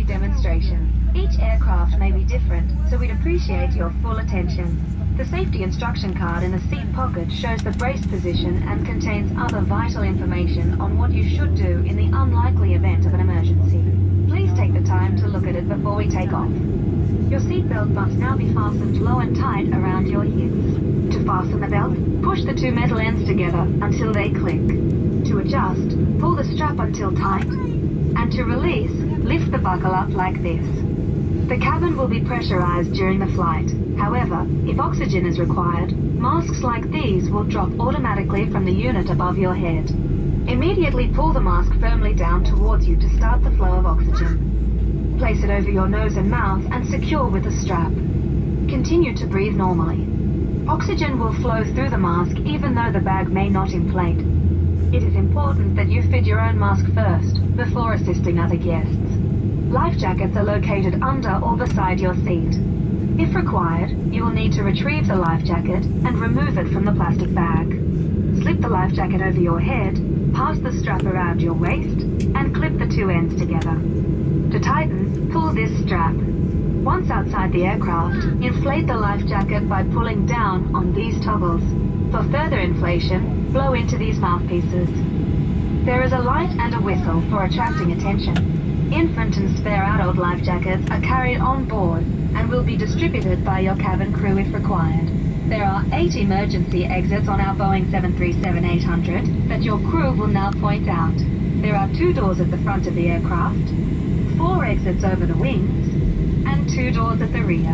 safety demonstration. Each aircraft may be different, so we'd appreciate your full attention. The safety instruction card in the seat pocket shows the brace position and contains other vital information on what you should do in the unlikely event of an emergency. Please take the time to look at it before we take off. Your seatbelt must now be fastened low and tight around your hips. To fasten the belt, push the two metal ends together until they click. To adjust, pull the strap until tight, and to release, lift the buckle up like this. The cabin will be pressurized during the flight. However, if oxygen is required, masks like these will drop automatically from the unit above your head. Immediately pull the mask firmly down towards you to start the flow of oxygen. Place it over your nose and mouth and secure with a strap. Continue to breathe normally. Oxygen will flow through the mask even though the bag may not inflate. It is important that you fit your own mask first, before assisting other guests. Life jackets are located under or beside your seat. If required, you will need to retrieve the life jacket and remove it from the plastic bag. Slip the life jacket over your head, pass the strap around your waist, and clip the two ends together. To tighten, pull this strap. Once outside the aircraft, inflate the life jacket by pulling down on these toggles. For further inflation, blow into these mouthpieces. There is a light and a whistle for attracting attention. Infant and spare adult life jackets are carried on board and will be distributed by your cabin crew if required. There are 8 emergency exits on our Boeing 737-800 that your crew will now point out. There are 2 doors at the front of the aircraft, 4 exits over the wings, and 2 doors at the rear.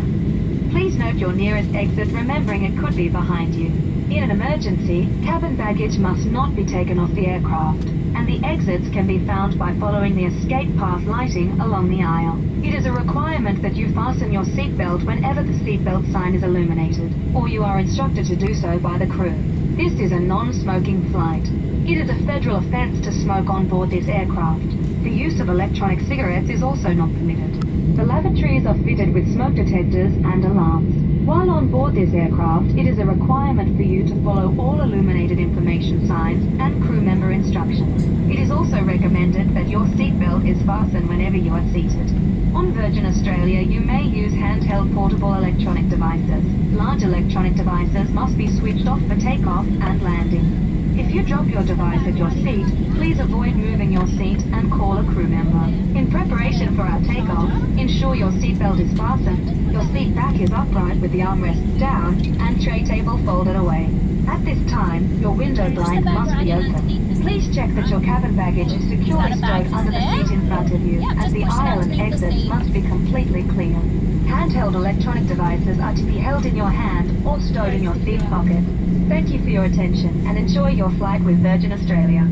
Please note your nearest exit, remembering it could be behind you. In an emergency, cabin baggage must not be taken off the aircraft, and the exits can be found by following the escape path lighting along the aisle. It is a requirement that you fasten your seatbelt whenever the seatbelt sign is illuminated, or you are instructed to do so by the crew. This is a non-smoking flight. It is a federal offense to smoke on board this aircraft. The use of electronic cigarettes is also not permitted. The lavatories are fitted with smoke detectors and alarms. While on board this aircraft, it is a requirement for you to follow all illuminated information signs and crew member instructions. It is also recommended that your seatbelt is fastened whenever you are seated. On Virgin Australia, you may use handheld portable electronic devices. Large electronic devices must be switched off for takeoff and landing. If you drop your device at your seat, please avoid moving your seat and call a crew member. In preparation for our takeoff, ensure your seatbelt is fastened, your seat back is upright with the armrests down, and tray table folded away. At this time, your window blind must be open. Please check that your cabin baggage is securely stowed under the seat in front of you, as the aisle and exits must be completely clear. Handheld electronic devices are to be held in your hand or stowed in your seat pocket. Thank you for your attention and enjoy your flight with Virgin Australia.